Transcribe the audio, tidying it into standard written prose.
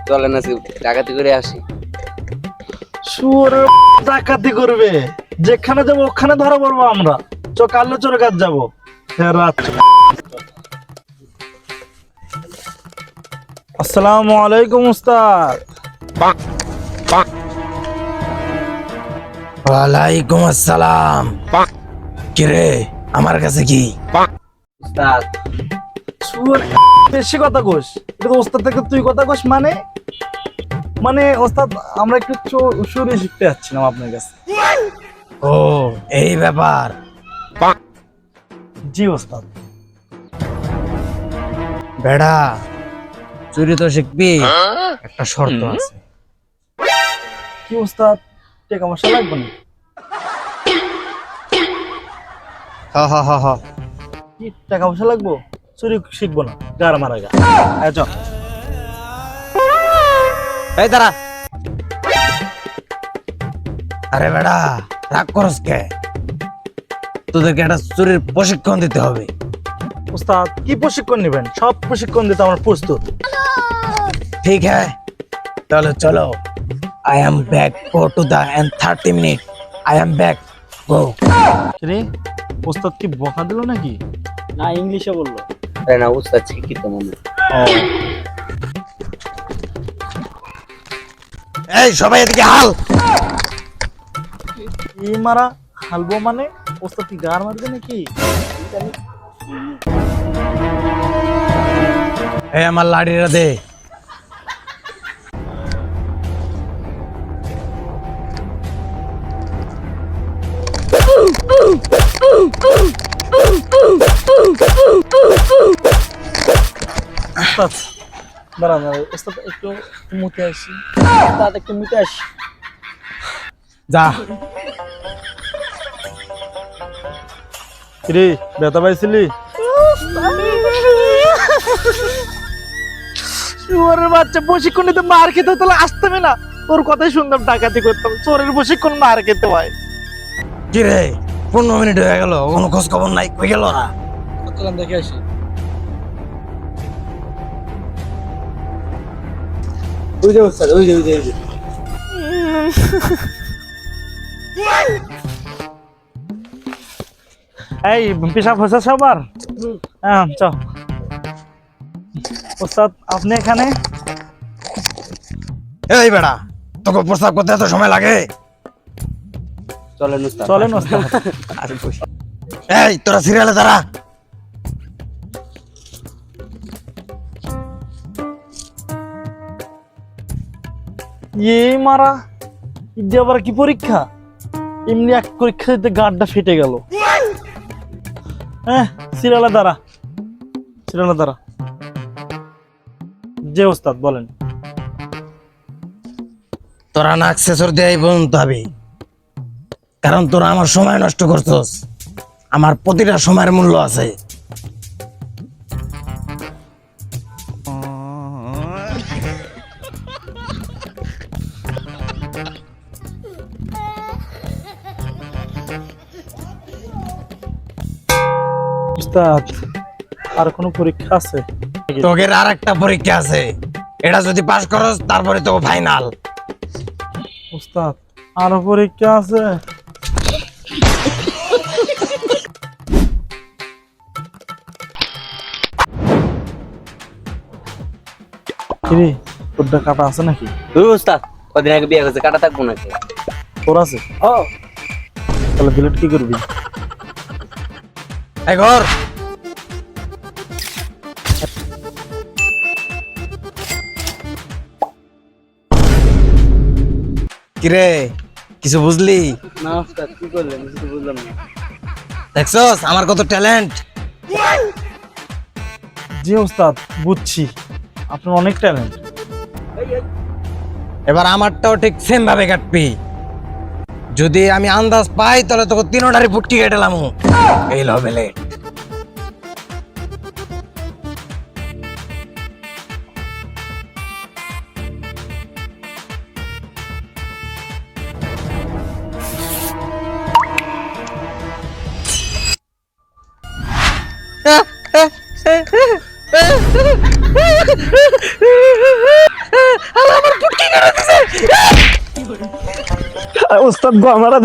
চলে না ডাকাতি করে আসি। শুয়োর ডাকাতি করবে, যেখানে যাবো ওখানে ধরা পড়বো আমরা। কাল্লো চোরের কাজ যাবো। আসসালামু আলাইকুম উস্তাদ। ওয়ালাইকুম আসসালাম। কিরে আমার কাছে কি? উস্তাদ শুয়োর বেশি কথা কোস। এটা তো ওস্তাদ থেকে তুই কথা কোস মানে মানে ওস্তাদ আমরা একটু চুরি শিখতে যাচ্ছিলাম আপনার কাছে। ও এই ব্যাপার। জি ওস্তাদ। বেড়া চুরি তো শিখবি, একটা শর্ত আছে। কি ওস্তাদ, টাকা পয়সা লাগবে না? হ হ হ হ। কি টাকা পয়সা লাগবো? চুরি শিখবো না, গার মারা গা। চল এই দাঁড়া। আরে বেড়া রাগ করস কে? তোদেরকে একটা চুরির প্রশিক্ষণ দিতে হবে। ওস্তাদ কি প্রশিক্ষণ নেবেন? সব প্রশিক্ষণ দিতে আমরা প্রস্তুত। ঠিক হ্যাঁ, তাহলে চলো। I am back, go to the end 30 minute. I am back, go. রে ওস্তাদ কি বকা দিল নাকি? না ইংলিশে বললো। আরে না উস্তাদ শিক্ষিত মনে। এই সবাই এদিকে হাল। এই মারা হালবো মানে ওস্তাদ কি গার মারবে নাকি? এই আমার লাড়িটা দে। ওস্তাদ দাঁড়ান, ওস্তাদ একটু মুতে আসি। ওস্তাদ একটু মুতে আসি। যা। রে ব্যথা পাইছিলি? শুয়োরের বাচ্চা প্রশিক্ষণ নিতে মার খেতে হতো, আসতামই না। তোর কথাই শুনতাম ডাকাতি করতাম। চোরের প্রশিক্ষণ মার খেতে হয়। কি রে 15 মিনিট হয়ে গেল, কোনো খোঁজ খবর নাই, কই গেল না? চলাম দেখে আসি। ওই যে উস্তাদ, ওই যে ওই যে ওই যে। এই পেশাব হয়েছে সবার? হ্যাঁ চ। ওস্তাদ আপনি এখানে? এই বেড়া তোকে প্রস্তাব করতে এত সময় লাগে? চলেন উস্তাদ। চলেন ওস্তাদ। এই তোরা সিরিয়ালে দাঁড়া। এই মারা ইডি আবার কি পরীক্ষা? এমনি এক পরীক্ষা দিতে গাঁটটা ফেটে গেল। হ্যাঁ সিরিয়ালে দাঁড়া, সিরিয়ালে দাঁড়া। যে ওস্তাদ বলেন। তোরা নাক শেষর দেয় পর্যন্ত হবে, কারণ তোরা আমার সময় নষ্ট করছস। আমার প্রতিটা সময়ের মূল্য আছে। ওস্তাদ আর কোনো পরীক্ষা আছে? তোকে আর একটা পরীক্ষা আছে, এটা যদি পাস করস তারপরে তো ফাইনাল। ওস্তাদ আরো পরীক্ষা আছে? কিরে তোরটা কাটা আছে নাকি? ওই উস্তাদ কদিন আগে বিয়ে করছে, কাটা থাকবো নাকি? তোর আছে? ও তাহলে ডিলিট কি করবি? এই ঘর কিরে কিছু বুঝলি? না উস্তাদ কি করলেন কিছু বুঝলাম না। দেখছস আমার কত ট্যালেন্ট। জি ওস্তাদ বুঝছি, আপনার অনেক ট্যালেন্ট। এবার আমারটাও ঠিক সেম ভাবে কাটবি। যদি আমি আন্দাজ পাই তাহলে তোকে তিনোটারই ফুটকি কেটেলাম। এই লবেলে ওস্তাদ গো, আমরা